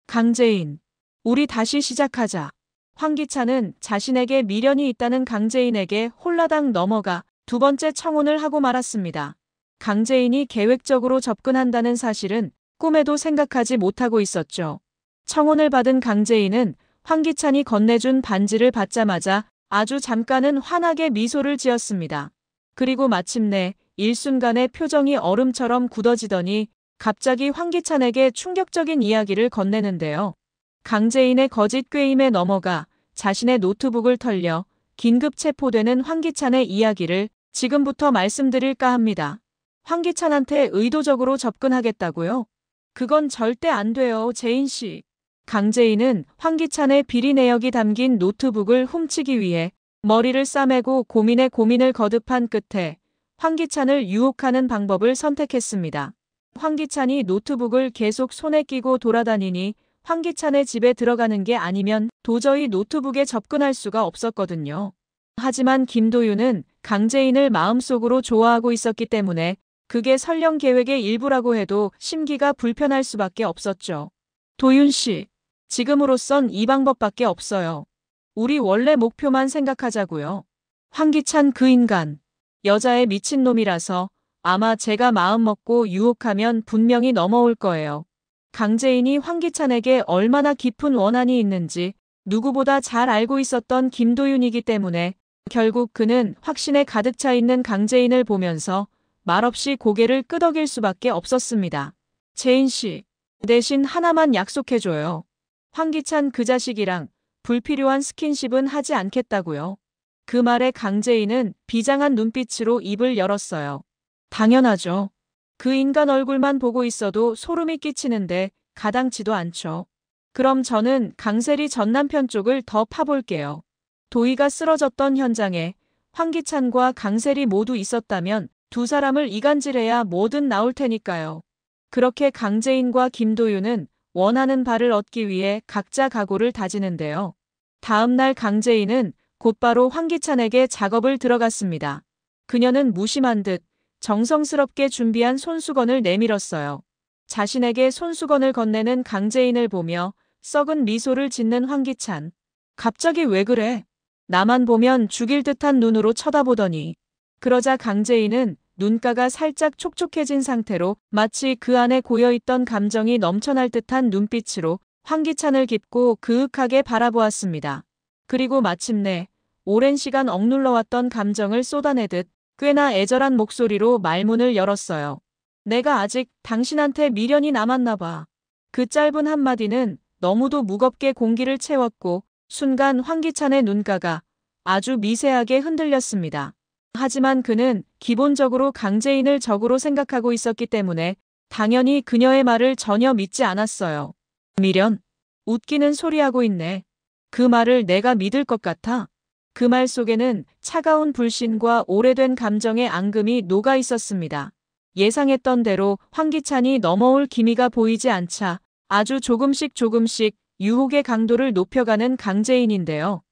강재인, 우리 다시 시작하자. 황기찬은 자신에게 미련이 있다는 강재인에게 홀라당 넘어가 두 번째 청혼을 하고 말았습니다. 강재인이 계획적으로 접근한다는 사실은 꿈에도 생각하지 못하고 있었죠. 청혼을 받은 강재인은 황기찬이 건네준 반지를 받자마자 아주 잠깐은 환하게 미소를 지었습니다. 그리고 마침내 일순간에 표정이 얼음처럼 굳어지더니 갑자기 황기찬에게 충격적인 이야기를 건네는데요. 강재인의 거짓 꾀임에 넘어가 자신의 노트북을 털려 긴급 체포되는 황기찬의 이야기를 지금부터 말씀드릴까 합니다. 황기찬한테 의도적으로 접근하겠다고요? 그건 절대 안 돼요, 재인 씨. 강재인은 황기찬의 비리 내역이 담긴 노트북을 훔치기 위해 머리를 싸매고 고민에 고민을 거듭한 끝에 황기찬을 유혹하는 방법을 선택했습니다. 황기찬이 노트북을 계속 손에 끼고 돌아다니니 황기찬의 집에 들어가는 게 아니면 도저히 노트북에 접근할 수가 없었거든요. 하지만 김도윤은 강재인을 마음속으로 좋아하고 있었기 때문에 그게 설령 계획의 일부라고 해도 심기가 불편할 수밖에 없었죠. 도윤 씨, 지금으로선 이 방법밖에 없어요. 우리 원래 목표만 생각하자고요. 황기찬 그 인간, 여자의 미친놈이라서 아마 제가 마음먹고 유혹하면 분명히 넘어올 거예요. 강재인이 황기찬에게 얼마나 깊은 원한이 있는지 누구보다 잘 알고 있었던 김도윤이기 때문에 결국 그는 확신에 가득 차 있는 강재인을 보면서 말없이 고개를 끄덕일 수밖에 없었습니다. 재인 씨, 대신 하나만 약속해줘요. 황기찬 그 자식이랑 불필요한 스킨십은 하지 않겠다고요. 그 말에 강재인은 비장한 눈빛으로 입을 열었어요. 당연하죠. 그 인간 얼굴만 보고 있어도 소름이 끼치는데 가당치도 않죠. 그럼 저는 강세리 전 남편 쪽을 더 파볼게요. 도희가 쓰러졌던 현장에 황기찬과 강세리 모두 있었다면 두 사람을 이간질해야 뭐든 나올 테니까요. 그렇게 강재인과 김도윤은 원하는 바를 얻기 위해 각자 각오를 다지는데요. 다음 날 강재인은 곧바로 황기찬에게 작업을 들어갔습니다. 그녀는 무심한 듯 정성스럽게 준비한 손수건을 내밀었어요. 자신에게 손수건을 건네는 강재인을 보며 썩은 미소를 짓는 황기찬. 갑자기 왜 그래? 나만 보면 죽일 듯한 눈으로 쳐다보더니. 그러자 강재인은 눈가가 살짝 촉촉해진 상태로 마치 그 안에 고여있던 감정이 넘쳐날 듯한 눈빛으로 황기찬을 깊고 그윽하게 바라보았습니다. 그리고 마침내 오랜 시간 억눌러왔던 감정을 쏟아내듯 꽤나 애절한 목소리로 말문을 열었어요. 내가 아직 당신한테 미련이 남았나 봐. 그 짧은 한마디는 너무도 무겁게 공기를 채웠고 순간 황기찬의 눈가가 아주 미세하게 흔들렸습니다. 하지만 그는 기본적으로 강재인을 적으로 생각하고 있었기 때문에 당연히 그녀의 말을 전혀 믿지 않았어요. 미련? 웃기는 소리하고 있네. 그 말을 내가 믿을 것 같아? 그 말 속에는 차가운 불신과 오래된 감정의 앙금이 녹아 있었습니다. 예상했던 대로 황기찬이 넘어올 기미가 보이지 않자 아주 조금씩 유혹의 강도를 높여가는 강재인인데요.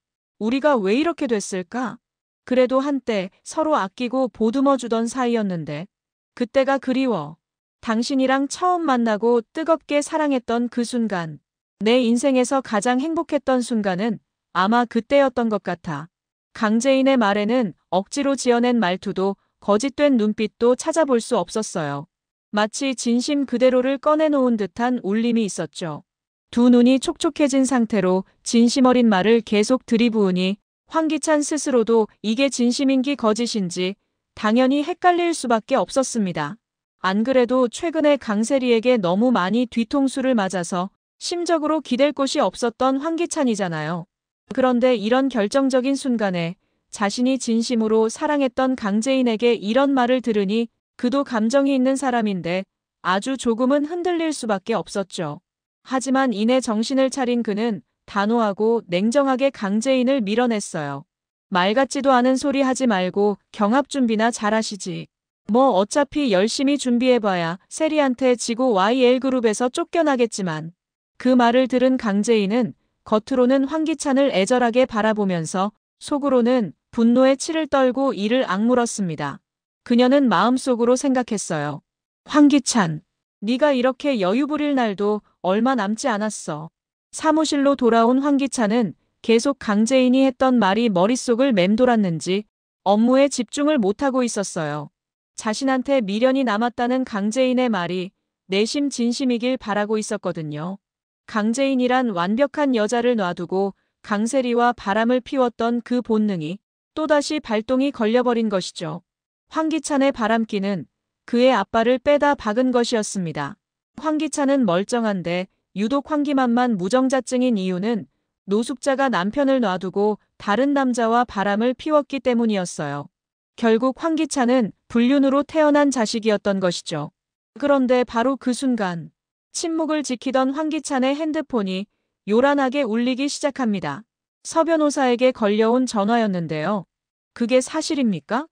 우리가 왜 이렇게 됐을까? 그래도 한때 서로 아끼고 보듬어주던 사이였는데 그때가 그리워. 당신이랑 처음 만나고 뜨겁게 사랑했던 그 순간. 내 인생에서 가장 행복했던 순간은 아마 그때였던 것 같아. 강재인의 말에는 억지로 지어낸 말투도 거짓된 눈빛도 찾아볼 수 없었어요. 마치 진심 그대로를 꺼내놓은 듯한 울림이 있었죠. 두 눈이 촉촉해진 상태로 진심 어린 말을 계속 들이부으니 황기찬 스스로도 이게 진심인지 거짓인지 당연히 헷갈릴 수밖에 없었습니다. 안 그래도 최근에 강세리에게 너무 많이 뒤통수를 맞아서 심적으로 기댈 곳이 없었던 황기찬이잖아요. 그런데 이런 결정적인 순간에 자신이 진심으로 사랑했던 강재인에게 이런 말을 들으니 그도 감정이 있는 사람인데 아주 조금은 흔들릴 수밖에 없었죠. 하지만 이내 정신을 차린 그는 단호하고 냉정하게 강재인을 밀어냈어요. 말 같지도 않은 소리 하지 말고 경합 준비나 잘하시지. 뭐 어차피 열심히 준비해봐야 세리한테 지고 YL그룹에서 쫓겨나겠지만. 그 말을 들은 강재인은 겉으로는 황기찬을 애절하게 바라보면서 속으로는 분노에 치를 떨고 이를 악물었습니다. 그녀는 마음속으로 생각했어요. 황기찬, 네가 이렇게 여유 부릴 날도 얼마 남지 않았어. 사무실로 돌아온 황기찬은 계속 강재인이 했던 말이 머릿속을 맴돌았는지 업무에 집중을 못하고 있었어요. 자신한테 미련이 남았다는 강재인의 말이 내심 진심이길 바라고 있었거든요. 강재인이란 완벽한 여자를 놔두고 강세리와 바람을 피웠던 그 본능이 또다시 발동이 걸려버린 것이죠. 황기찬의 바람기는 그의 아빠를 빼다 박은 것이었습니다. 황기찬은 멀쩡한데 유독 황기만만 무정자증인 이유는 노숙자가 남편을 놔두고 다른 남자와 바람을 피웠기 때문이었어요. 결국 황기찬은 불륜으로 태어난 자식이었던 것이죠. 그런데 바로 그 순간 침묵을 지키던 황기찬의 핸드폰이 요란하게 울리기 시작합니다. 서 변호사에게 걸려온 전화였는데요. 그게 사실입니까?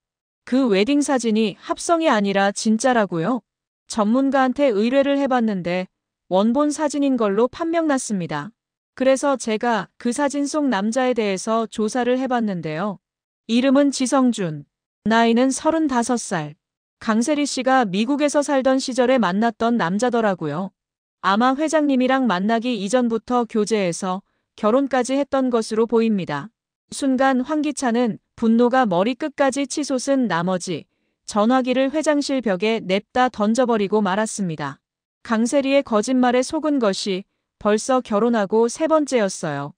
그 웨딩 사진이 합성이 아니라 진짜라고요? 전문가한테 의뢰를 해봤는데 원본 사진인 걸로 판명났습니다. 그래서 제가 그 사진 속 남자에 대해서 조사를 해봤는데요. 이름은 지성준. 나이는 35살. 강세리 씨가 미국에서 살던 시절에 만났던 남자더라고요. 아마 회장님이랑 만나기 이전부터 교제해서 결혼까지 했던 것으로 보입니다. 순간 황기찬은 분노가 머리끝까지 치솟은 나머지 전화기를 회장실 벽에 냅다 던져버리고 말았습니다. 강세리의 거짓말에 속은 것이 벌써 결혼하고 3번째였어요.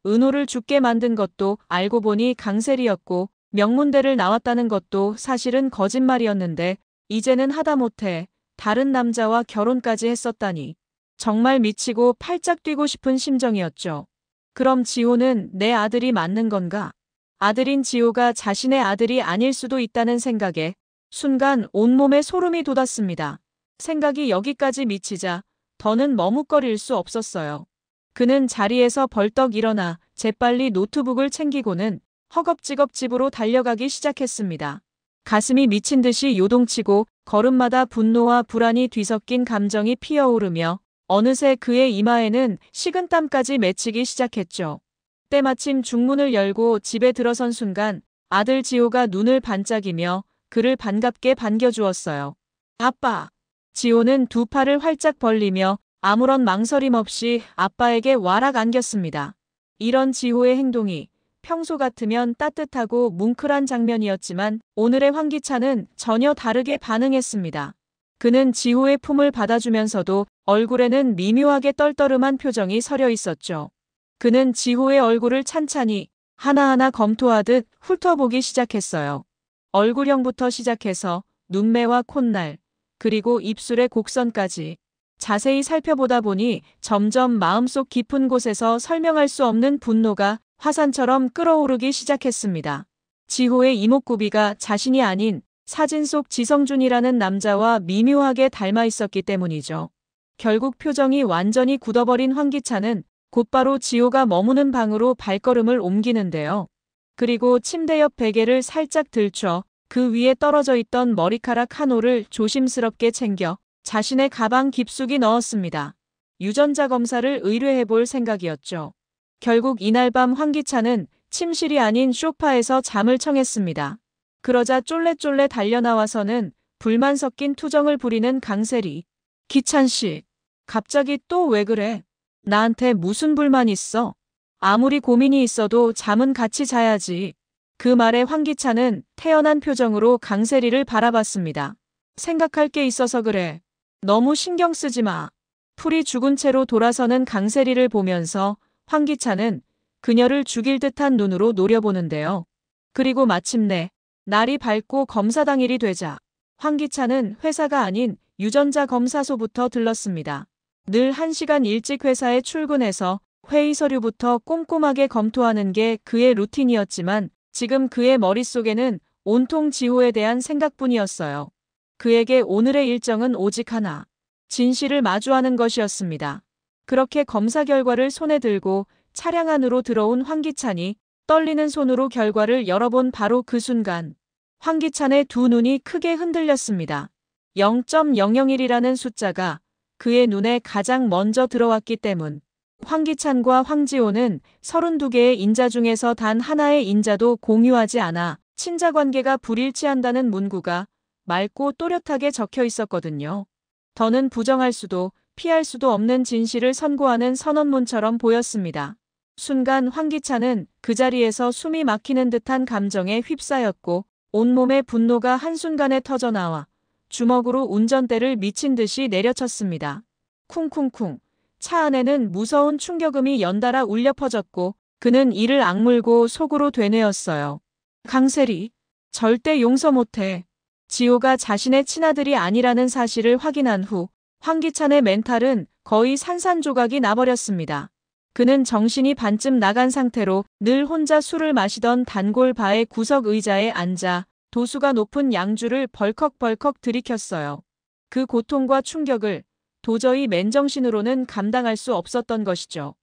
은호를 죽게 만든 것도 알고 보니 강세리였고 명문대를 나왔다는 것도 사실은 거짓말이었는데 이제는 하다못해 다른 남자와 결혼까지 했었다니. 정말 미치고 팔짝 뛰고 싶은 심정이었죠. 그럼 지호는 내 아들이 맞는 건가? 아들인 지호가 자신의 아들이 아닐 수도 있다는 생각에 순간 온몸에 소름이 돋았습니다. 생각이 여기까지 미치자 더는 머뭇거릴 수 없었어요. 그는 자리에서 벌떡 일어나 재빨리 노트북을 챙기고는 허겁지겁 집으로 달려가기 시작했습니다. 가슴이 미친 듯이 요동치고 걸음마다 분노와 불안이 뒤섞인 감정이 피어오르며 어느새 그의 이마에는 식은땀까지 맺히기 시작했죠. 때마침 중문을 열고 집에 들어선 순간 아들 지호가 눈을 반짝이며 그를 반갑게 반겨주었어요. 아빠! 지호는 두 팔을 활짝 벌리며 아무런 망설임 없이 아빠에게 와락 안겼습니다. 이런 지호의 행동이 평소 같으면 따뜻하고 뭉클한 장면이었지만 오늘의 황기찬은 전혀 다르게 반응했습니다. 그는 지호의 품을 받아주면서도 얼굴에는 미묘하게 떨떠름한 표정이 서려 있었죠. 그는 지호의 얼굴을 찬찬히 하나하나 검토하듯 훑어보기 시작했어요. 얼굴형부터 시작해서 눈매와 콧날, 그리고 입술의 곡선까지 자세히 살펴보다 보니 점점 마음속 깊은 곳에서 설명할 수 없는 분노가 화산처럼 끓어오르기 시작했습니다. 지호의 이목구비가 자신이 아닌 사진 속 지성준이라는 남자와 미묘하게 닮아 있었기 때문이죠. 결국 표정이 완전히 굳어버린 황기찬은 곧바로 지호가 머무는 방으로 발걸음을 옮기는데요. 그리고 침대 옆 베개를 살짝 들춰 그 위에 떨어져 있던 머리카락 한 올을 조심스럽게 챙겨 자신의 가방 깊숙이 넣었습니다. 유전자 검사를 의뢰해볼 생각이었죠. 결국 이날 밤 황기찬은 침실이 아닌 소파에서 잠을 청했습니다. 그러자 쫄래쫄래 달려나와서는 불만 섞인 투정을 부리는 강세리. 기찬씨, 갑자기 또 왜 그래? 나한테 무슨 불만 있어? 아무리 고민이 있어도 잠은 같이 자야지. 그 말에 황기찬은 태연한 표정으로 강세리를 바라봤습니다. 생각할 게 있어서 그래. 너무 신경 쓰지 마. 풀이 죽은 채로 돌아서는 강세리를 보면서 황기찬은 그녀를 죽일 듯한 눈으로 노려보는데요. 그리고 마침내 날이 밝고 검사 당일이 되자 황기찬은 회사가 아닌 유전자 검사소부터 들렀습니다. 늘 1시간 일찍 회사에 출근해서 회의 서류부터 꼼꼼하게 검토하는 게 그의 루틴이었지만 지금 그의 머릿속에는 온통 지호에 대한 생각뿐이었어요. 그에게 오늘의 일정은 오직 하나. 진실을 마주하는 것이었습니다. 그렇게 검사 결과를 손에 들고 차량 안으로 들어온 황기찬이 떨리는 손으로 결과를 열어본 바로 그 순간 황기찬의 두 눈이 크게 흔들렸습니다. 0.001이라는 숫자가 그의 눈에 가장 먼저 들어왔기 때문. 황기찬과 황지호는 32개의 인자 중에서 단 하나의 인자도 공유하지 않아 친자관계가 불일치한다는 문구가 맑고 또렷하게 적혀 있었거든요. 더는 부정할 수도 피할 수도 없는 진실을 선고하는 선언문처럼 보였습니다. 순간 황기찬은 그 자리에서 숨이 막히는 듯한 감정에 휩싸였고 온몸의 분노가 한순간에 터져나와 주먹으로 운전대를 미친 듯이 내려쳤습니다. 쿵쿵쿵. 차 안에는 무서운 충격음이 연달아 울려 퍼졌고 그는 이를 악물고 속으로 되뇌었어요. 강세리. 절대 용서 못해. 지호가 자신의 친아들이 아니라는 사실을 확인한 후 황기찬의 멘탈은 거의 산산조각이 나버렸습니다. 그는 정신이 반쯤 나간 상태로 늘 혼자 술을 마시던 단골 바의 구석 의자에 앉아 도수가 높은 양주를 벌컥벌컥 들이켰어요. 그 고통과 충격을 도저히 맨정신으로는 감당할 수 없었던 것이죠.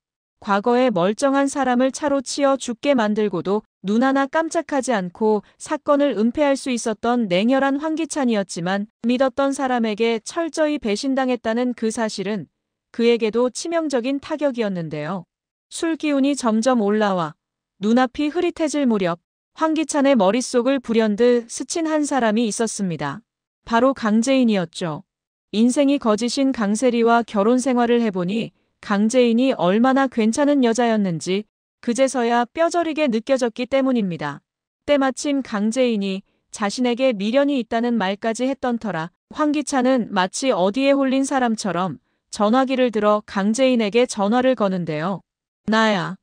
과거에 멀쩡한 사람을 차로 치어 죽게 만들고도 눈 하나 깜짝하지 않고 사건을 은폐할 수 있었던 냉혈한 황기찬이었지만 믿었던 사람에게 철저히 배신당했다는 그 사실은 그에게도 치명적인 타격이었는데요. 술 기운이 점점 올라와 눈앞이 흐릿해질 무렵 황기찬의 머릿속을 불현듯 스친 한 사람이 있었습니다. 바로 강재인이었죠. 인생이 거짓인 강세리와 결혼 생활을 해보니 강재인이 얼마나 괜찮은 여자였는지 그제서야 뼈저리게 느껴졌기 때문입니다. 때마침 강재인이 자신에게 미련이 있다는 말까지 했던 터라 황기찬은 마치 어디에 홀린 사람처럼 전화기를 들어 강재인에게 전화를 거는데요. 나야.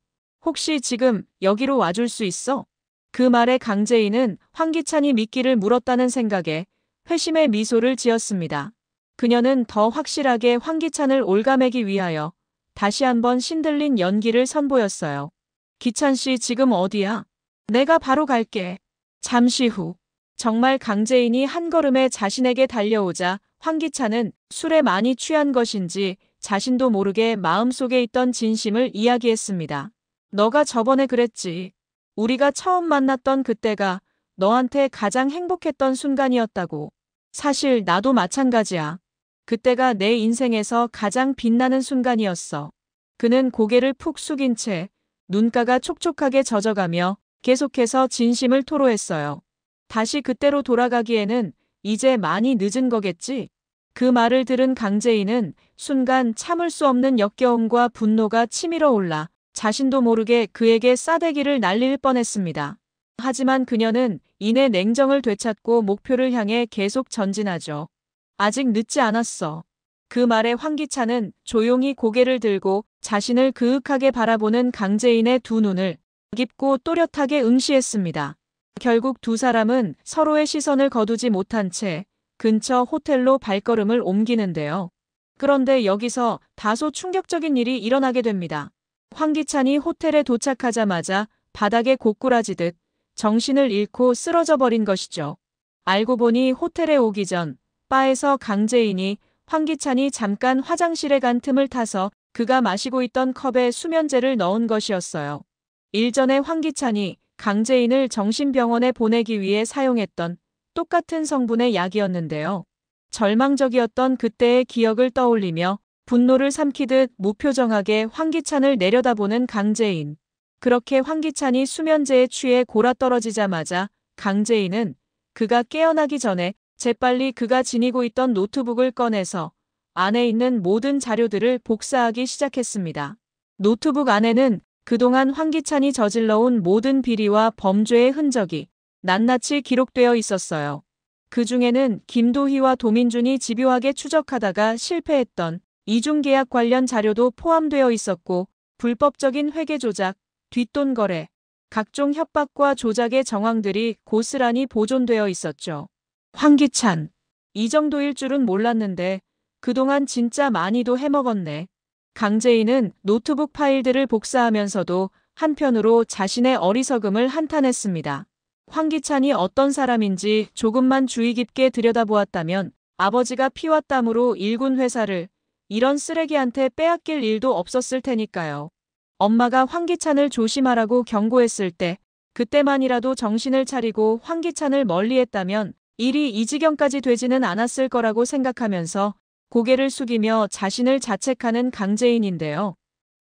혹시 지금 여기로 와줄 수 있어? 그 말에 강재인은 황기찬이 미끼를 물었다는 생각에 회심의 미소를 지었습니다. 그녀는 더 확실하게 황기찬을 올가매기 위하여 다시 한번 신들린 연기를 선보였어요. 기찬 씨 지금 어디야? 내가 바로 갈게. 잠시 후 정말 강재인이 한 걸음에 자신에게 달려오자 황기찬은 술에 많이 취한 것인지 자신도 모르게 마음속에 있던 진심을 이야기했습니다. 너가 저번에 그랬지. 우리가 처음 만났던 그때가 너한테 가장 행복했던 순간이었다고. 사실 나도 마찬가지야. 그때가 내 인생에서 가장 빛나는 순간이었어. 그는 고개를 푹 숙인 채 눈가가 촉촉하게 젖어가며 계속해서 진심을 토로했어요. 다시 그때로 돌아가기에는 이제 많이 늦은 거겠지? 그 말을 들은 강재인은 순간 참을 수 없는 역겨움과 분노가 치밀어 올라 자신도 모르게 그에게 싸대기를 날릴 뻔했습니다. 하지만 그녀는 이내 냉정을 되찾고 목표를 향해 계속 전진하죠. 아직 늦지 않았어. 그 말에 황기찬은 조용히 고개를 들고 자신을 그윽하게 바라보는 강재인의 두 눈을 깊고 또렷하게 응시했습니다. 결국 두 사람은 서로의 시선을 거두지 못한 채 근처 호텔로 발걸음을 옮기는데요. 그런데 여기서 다소 충격적인 일이 일어나게 됩니다. 황기찬이 호텔에 도착하자마자 바닥에 고꾸라지듯 정신을 잃고 쓰러져 버린 것이죠. 알고 보니 호텔에 오기 전 바에서 강재인이 황기찬이 잠깐 화장실에 간 틈을 타서 그가 마시고 있던 컵에 수면제를 넣은 것이었어요. 일전에 황기찬이 강재인을 정신병원에 보내기 위해 사용했던 똑같은 성분의 약이었는데요. 절망적이었던 그때의 기억을 떠올리며 분노를 삼키듯 무표정하게 황기찬을 내려다보는 강재인. 그렇게 황기찬이 수면제에 취해 골아떨어지자마자 강재인은 그가 깨어나기 전에 재빨리 그가 지니고 있던 노트북을 꺼내서 안에 있는 모든 자료들을 복사하기 시작했습니다. 노트북 안에는 그동안 황기찬이 저질러온 모든 비리와 범죄의 흔적이 낱낱이 기록되어 있었어요. 그 중에는 김도희와 도민준이 집요하게 추적하다가 실패했던 이중계약 관련 자료도 포함되어 있었고 불법적인 회계 조작, 뒷돈 거래, 각종 협박과 조작의 정황들이 고스란히 보존되어 있었죠. 황기찬. 이 정도일 줄은 몰랐는데 그동안 진짜 많이도 해먹었네. 강재인은 노트북 파일들을 복사하면서도 한편으로 자신의 어리석음을 한탄했습니다. 황기찬이 어떤 사람인지 조금만 주의 깊게 들여다보았다면 아버지가 피와 땀으로 일군 회사를 이런 쓰레기한테 빼앗길 일도 없었을 테니까요. 엄마가 황기찬을 조심하라고 경고했을 때 그때만이라도 정신을 차리고 황기찬을 멀리했다면 일이 이 지경까지 되지는 않았을 거라고 생각하면서 고개를 숙이며 자신을 자책하는 강재인인데요.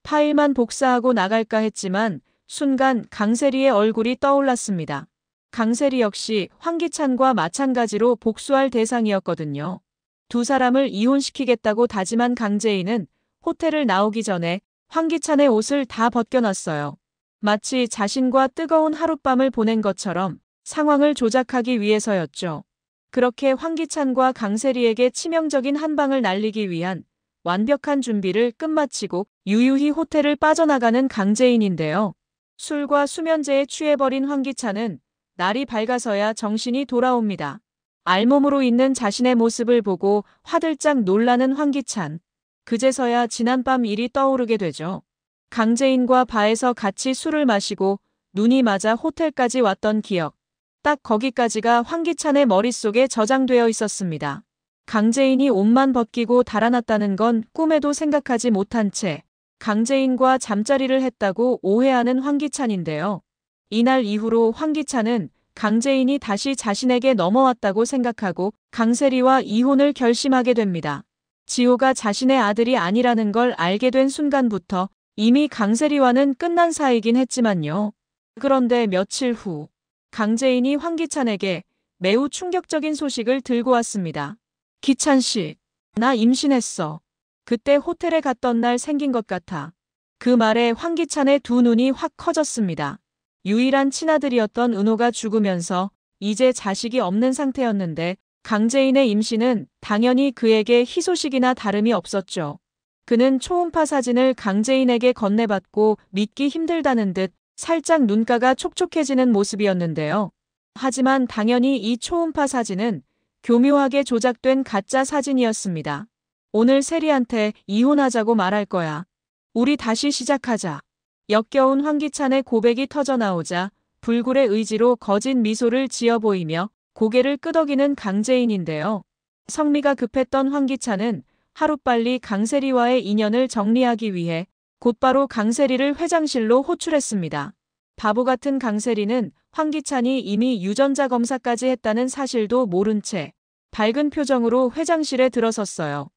파일만 복사하고 나갈까 했지만 순간 강세리의 얼굴이 떠올랐습니다. 강세리 역시 황기찬과 마찬가지로 복수할 대상이었거든요. 두 사람을 이혼시키겠다고 다짐한 강재인은 호텔을 나오기 전에 황기찬의 옷을 다 벗겨놨어요. 마치 자신과 뜨거운 하룻밤을 보낸 것처럼 상황을 조작하기 위해서였죠. 그렇게 황기찬과 강세리에게 치명적인 한 방을 날리기 위한 완벽한 준비를 끝마치고 유유히 호텔을 빠져나가는 강재인인데요. 술과 수면제에 취해버린 황기찬은 날이 밝아서야 정신이 돌아옵니다. 알몸으로 있는 자신의 모습을 보고 화들짝 놀라는 황기찬. 그제서야 지난밤 일이 떠오르게 되죠. 강재인과 바에서 같이 술을 마시고 눈이 맞아 호텔까지 왔던 기억. 딱 거기까지가 황기찬의 머릿속에 저장되어 있었습니다. 강재인이 옷만 벗기고 달아났다는 건 꿈에도 생각하지 못한 채 강재인과 잠자리를 했다고 오해하는 황기찬인데요. 이날 이후로 황기찬은 강재인이 다시 자신에게 넘어왔다고 생각하고 강세리와 이혼을 결심하게 됩니다. 지호가 자신의 아들이 아니라는 걸 알게 된 순간부터 이미 강세리와는 끝난 사이긴 했지만요. 그런데 며칠 후 강재인이 황기찬에게 매우 충격적인 소식을 들고 왔습니다. 기찬 씨, 나 임신했어. 그때 호텔에 갔던 날 생긴 것 같아. 그 말에 황기찬의 두 눈이 확 커졌습니다. 유일한 친아들이었던 은호가 죽으면서 이제 자식이 없는 상태였는데 강재인의 임신은 당연히 그에게 희소식이나 다름이 없었죠. 그는 초음파 사진을 강재인에게 건네받고 믿기 힘들다는 듯 살짝 눈가가 촉촉해지는 모습이었는데요. 하지만 당연히 이 초음파 사진은 교묘하게 조작된 가짜 사진이었습니다. 오늘 세리한테 이혼하자고 말할 거야. 우리 다시 시작하자. 역겨운 황기찬의 고백이 터져나오자 불굴의 의지로 거짓 미소를 지어 보이며 고개를 끄덕이는 강재인인데요. 성미가 급했던 황기찬은 하루빨리 강세리와의 인연을 정리하기 위해 곧바로 강세리를 회장실로 호출했습니다. 바보 같은 강세리는 황기찬이 이미 유전자 검사까지 했다는 사실도 모른 채 밝은 표정으로 회장실에 들어섰어요.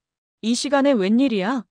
이 시간에 웬일이야?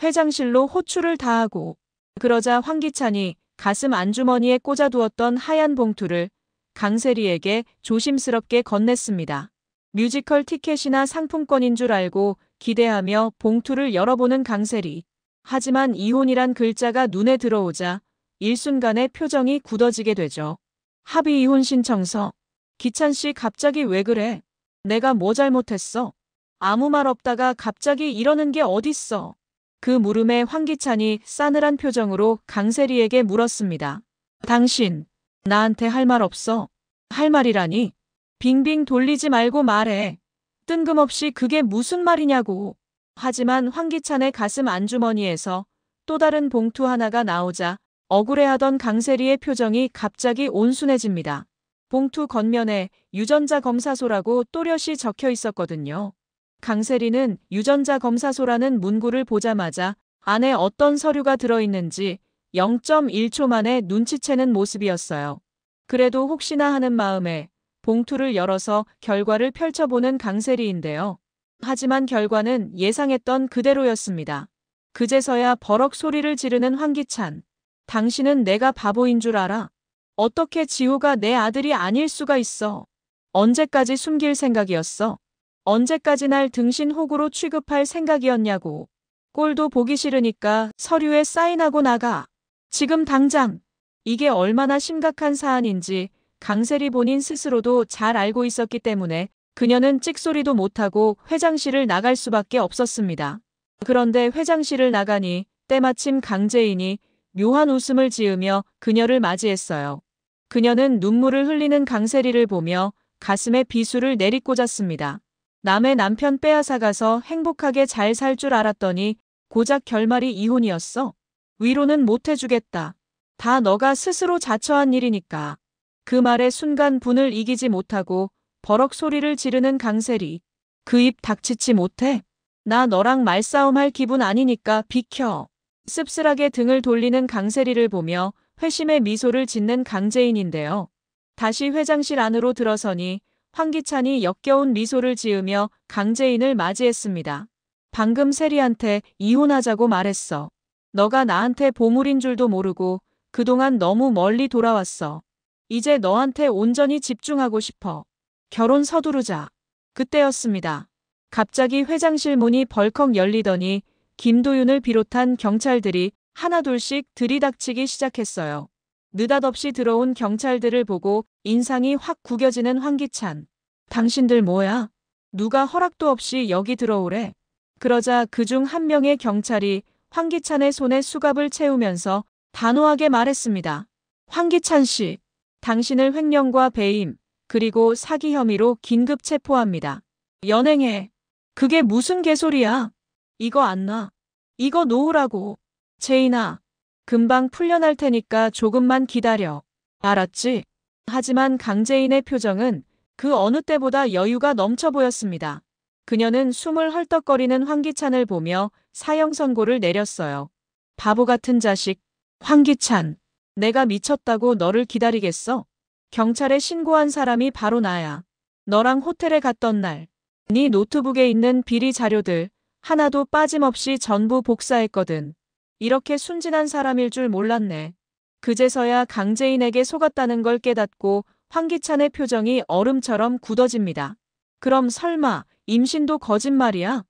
회장실로 호출을 다하고. 그러자 황기찬이 가슴 안주머니에 꽂아두었던 하얀 봉투를 강세리에게 조심스럽게 건넸습니다. 뮤지컬 티켓이나 상품권인 줄 알고 기대하며 봉투를 열어보는 강세리. 하지만 이혼이란 글자가 눈에 들어오자 일순간에 표정이 굳어지게 되죠. 합의 이혼 신청서. 기찬 씨 갑자기 왜 그래? 내가 뭐 잘못했어? 아무 말 없다가 갑자기 이러는 게 어딨어? 그 물음에 황기찬이 싸늘한 표정으로 강세리에게 물었습니다. 당신, 나한테 할 말 없어? 할 말이라니? 빙빙 돌리지 말고 말해. 뜬금없이 그게 무슨 말이냐고. 하지만 황기찬의 가슴 안주머니에서 또 다른 봉투 하나가 나오자 억울해하던 강세리의 표정이 갑자기 온순해집니다. 봉투 겉면에 유전자 검사소라고 또렷이 적혀 있었거든요. 강세리는 유전자 검사소라는 문구를 보자마자 안에 어떤 서류가 들어있는지 0.1초 만에 눈치채는 모습이었어요. 그래도 혹시나 하는 마음에 봉투를 열어서 결과를 펼쳐보는 강세리인데요. 하지만 결과는 예상했던 그대로였습니다. 그제서야 버럭 소리를 지르는 황기찬. 당신은 내가 바보인 줄 알아? 어떻게 지호가 내 아들이 아닐 수가 있어? 언제까지 숨길 생각이었어? 언제까지 날 등신 호구로 취급할 생각이었냐고. 꼴도 보기 싫으니까 서류에 사인하고 나가. 지금 당장. 이게 얼마나 심각한 사안인지 강세리 본인 스스로도 잘 알고 있었기 때문에 그녀는 찍소리도 못하고 회장실을 나갈 수밖에 없었습니다. 그런데 회장실을 나가니 때마침 강재인이 묘한 웃음을 지으며 그녀를 맞이했어요. 그녀는 눈물을 흘리는 강세리를 보며 가슴에 비수를 내리꽂았습니다. 남의 남편 빼앗아가서 행복하게 잘 살 줄 알았더니 고작 결말이 이혼이었어? 위로는 못 해주겠다. 다 너가 스스로 자처한 일이니까. 그 말에 순간 분을 이기지 못하고 버럭 소리를 지르는 강세리. 그 입 닥치지 못해? 나 너랑 말싸움할 기분 아니니까 비켜. 씁쓸하게 등을 돌리는 강세리를 보며 회심의 미소를 짓는 강재인인데요. 다시 회장실 안으로 들어서니 황기찬이 역겨운 미소를 지으며 강재인을 맞이했습니다. 방금 세리한테 이혼하자고 말했어. 너가 나한테 보물인 줄도 모르고 그동안 너무 멀리 돌아왔어. 이제 너한테 온전히 집중하고 싶어. 결혼 서두르자. 그때였습니다. 갑자기 회장실 문이 벌컥 열리더니 김도윤을 비롯한 경찰들이 하나둘씩 들이닥치기 시작했어요. 느닷없이 들어온 경찰들을 보고 인상이 확 구겨지는 황기찬. 당신들 뭐야? 누가 허락도 없이 여기 들어오래? 그러자 그중 한 명의 경찰이 황기찬의 손에 수갑을 채우면서 단호하게 말했습니다. 황기찬 씨, 당신을 횡령과 배임, 그리고 사기 혐의로 긴급 체포합니다. 연행해. 그게 무슨 개소리야? 이거 안 놔. 이거 놓으라고. 제인아, 금방 풀려날 테니까 조금만 기다려. 알았지? 하지만 강재인의 표정은 그 어느 때보다 여유가 넘쳐 보였습니다. 그녀는 숨을 헐떡거리는 황기찬을 보며 사형 선고를 내렸어요. 바보 같은 자식. 황기찬, 내가 미쳤다고 너를 기다리겠어? 경찰에 신고한 사람이 바로 나야. 너랑 호텔에 갔던 날, 네 노트북에 있는 비리 자료들 하나도 빠짐없이 전부 복사했거든. 이렇게 순진한 사람일 줄 몰랐네. 그제서야 강재인에게 속았다는 걸 깨닫고 황기찬의 표정이 얼음처럼 굳어집니다. 그럼 설마 임신도 거짓말이야?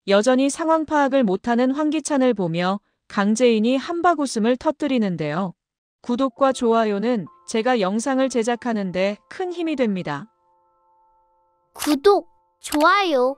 여전히 상황 파악을 못하는 황기찬을 보며 강재인이 한박웃음을 터뜨리는데요. 구독과 좋아요는 제가 영상을 제작하는데 큰 힘이 됩니다. 구독, 좋아요